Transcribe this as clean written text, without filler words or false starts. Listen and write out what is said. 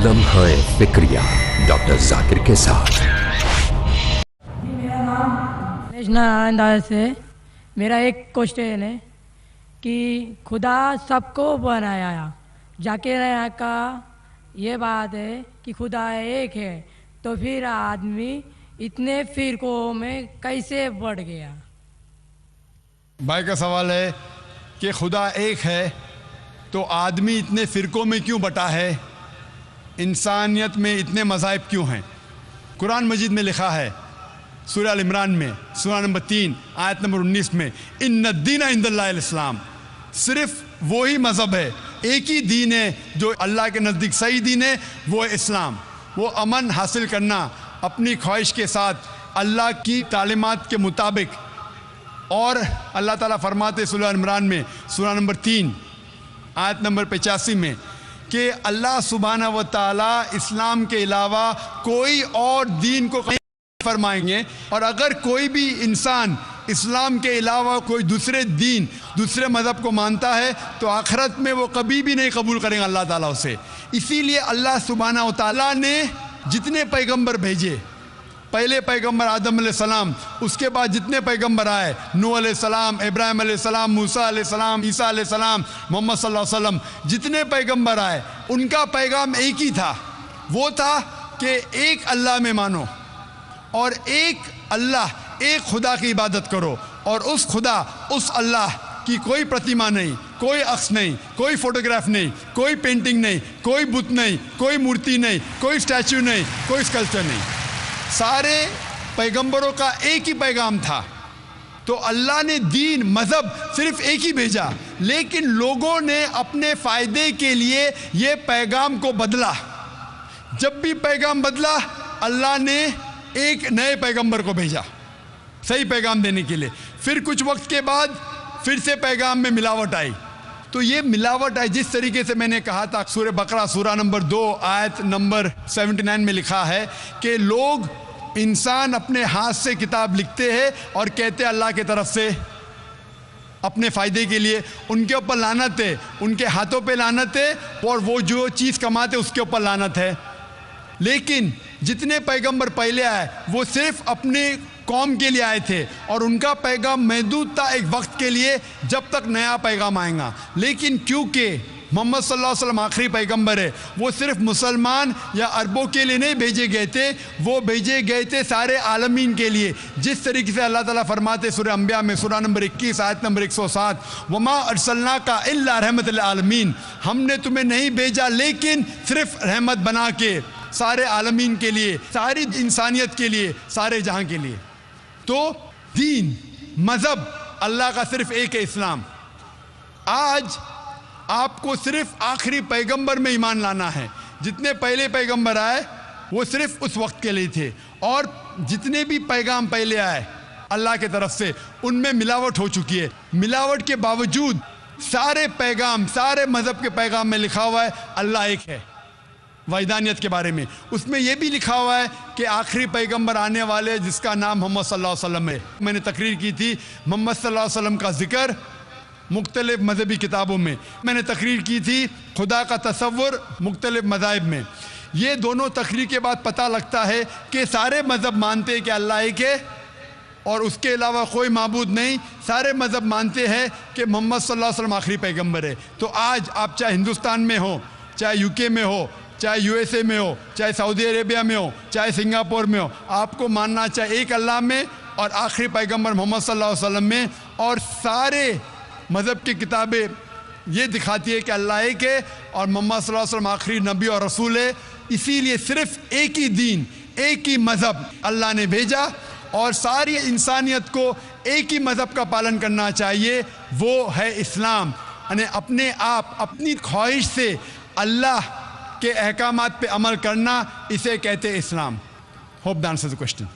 कदम है फिक्रिया डॉक्टर जाकिर के साथ। मेरा नाम अंदाज से मेरा एक क्वेश्चन है कि खुदा सबको बनाया, जाकिर का ये बात है कि खुदा एक है, तो फिर आदमी इतने फिरकों में कैसे बढ़ गया? भाई का सवाल है कि खुदा एक है तो आदमी इतने फ़िरक़ों में क्यों बटा है, इंसानियत में इतने मज़ाहिब क्यों हैं। कुरान मजीद में लिखा है सूरह अल इमरान में सूरह नंबर 3 आयत नंबर 19 में, इन्नद्दीन इंदल्लाहिल इस्लाम, सिर्फ वही मज़हब है, एक ही दीन है जो अल्लाह के नज़दीक सही दीन है, वो है इस्लाम। वो अमन हासिल करना अपनी ख्वाहिश के साथ अल्लाह की तालीमात के मुताबिक। और अल्लाह ताला फरमाते सूरह इमरान में सूरह नंबर 3 आयत नंबर 85 में कि अल्लाह सुब्हानहू व तआला इस्लाम के अलावा कोई और दीन को कहीं फरमाएंगे, और अगर कोई भी इंसान इस्लाम के अलावा कोई दूसरे दीन दूसरे मज़हब को मानता है तो आखिरत में वो कभी भी नहीं कबूल करेंगे अल्लाह ताला उसे। इसीलिए अल्लाह सुब्हानहू व तआला ने जितने पैगंबर भेजे, पहले पैगंबर आदम अलैहिस्सलाम, उसके बाद जितने पैगंबर आए, नूह अलैहिस्सलाम, इब्राहिम अलैहिस्सलाम, मूसा अलैहिस्सलाम, ईसा अलैहिस्सलाम, मोहम्मद सल्लल्लाहु अलैहि वसल्लम, जितने पैगंबर आए उनका पैगाम एक ही था। वो था कि एक अल्लाह में मानो और एक अल्लाह, एक खुदा की इबादत करो, और उस खुदा, उस अल्लाह की कोई प्रतिमा नहीं, कोई अक्स नहीं, कोई फोटोग्राफ नहीं, कोई पेंटिंग नहीं, कोई बुत नहीं, कोई मूर्ति नहीं, कोई स्टैचू नहीं, कोई स्कल्पचर नहीं। सारे पैगंबरों का एक ही पैगाम था। तो अल्लाह ने दीन, मज़हब सिर्फ एक ही भेजा, लेकिन लोगों ने अपने फ़ायदे के लिए ये पैगाम को बदला। जब भी पैगाम बदला अल्लाह ने एक नए पैगंबर को भेजा सही पैगाम देने के लिए। फिर कुछ वक्त के बाद फिर से पैगाम में मिलावट आई। तो ये मिलावट आई जिस तरीके से मैंने कहा था, सूरह बकरा सूरह नंबर 2 आयत नंबर 79 में लिखा है कि लोग, इंसान अपने हाथ से किताब लिखते हैं और कहते हैं अल्लाह की तरफ से अपने फ़ायदे के लिए। उनके ऊपर लानत है, उनके हाथों पे लानत है, और वो जो चीज़ कमाते उसके ऊपर लानत है। लेकिन जितने पैगंबर पहले आए वो सिर्फ अपने कौम के लिए आए थे, और उनका पैगाम महदूद था एक वक्त के लिए जब तक नया पैगाम आएगा। लेकिन क्योंकि मोहम्मद सल्लल्लाहु अलैहि वसल्लम आखिरी पैगंबर है, वो सिर्फ मुसलमान या अरबों के लिए नहीं भेजे गए थे, वो भेजे गए थे सारे आलमीन के लिए। जिस तरीके से अल्लाह ताला फरमाते सूरह अंबिया में सूरह नंबर 21 आयत नंबर 107, वमा अरसलनाका इल्ला रहमत लिल आलमीन, हमने तुम्हें नहीं भेजा लेकिन सिर्फ रहमत बना के सारे आलमीन के लिए, सारी इंसानियत के लिए, सारे जहां के लिए। तो दीन, मज़हब अल्लाह का सिर्फ एक है, इस्लाम। आज आपको सिर्फ आखिरी पैगंबर में ईमान लाना है। जितने पहले पैगंबर आए वो सिर्फ उस वक्त के लिए थे, और जितने भी पैगाम पहले आए अल्लाह के तरफ से उनमें मिलावट हो चुकी है। मिलावट के बावजूद सारे पैगाम, सारे मज़हब के पैगाम में लिखा हुआ है अल्लाह एक है। वैदानियत के बारे में उसमें यह भी लिखा हुआ है कि आखिरी पैगंबर आने वाले जिसका नाम मोहम्मद सल्लल्लाहु अलैहि वसल्लम है। मैंने तकरीर की थी मोहम्मद सल्लल्लाहु अलैहि वसल्लम का जिक्र मुख्तलिफ मजहबी किताबों में। मैंने तकरीर की थी खुदा का तसव्वुर मुख्तलिफ मज़ाहिब में। ये दोनों तकरीर के बाद पता लगता है कि सारे मज़हब मानते हैं कि अल्लाह एक है और उसके अलावा कोई माबूद नहीं। सारे मज़हब मानते हैं कि मोहम्मद सल्लल्लाहु अलैहि वसल्लम आखिरी पैगंबर है। तो आज आप चाहे हिंदुस्तान में हो, चाहे यूके में हो, चाहे यूएसए में हो, चाहे सऊदी अरेबिया में हो, चाहे सिंगापुर में हो, आपको मानना चाहे एक अल्लाह में और आखिरी पैगंबर मोहम्मद सल्लल्लाहु अलैहि वसल्लम में। और सारे मज़हब की किताबें ये दिखाती है कि अल्लाह एक है और मोहम्मद सल्लल्लाहु अलैहि वसल्लम आखिरी नबी और रसूल है। इसीलिए सिर्फ एक ही दीन, एक ही मज़हब अल्लाह ने भेजा, और सारी इंसानियत को एक ही मज़हब का पालन करना चाहिए, वो है इस्लाम। यानी अपने आप, अपनी ख्वाहिश से अल्लाह के अहकामात पे अमल करना, इसे कहते हैं इस्लाम। Hope that answers the question.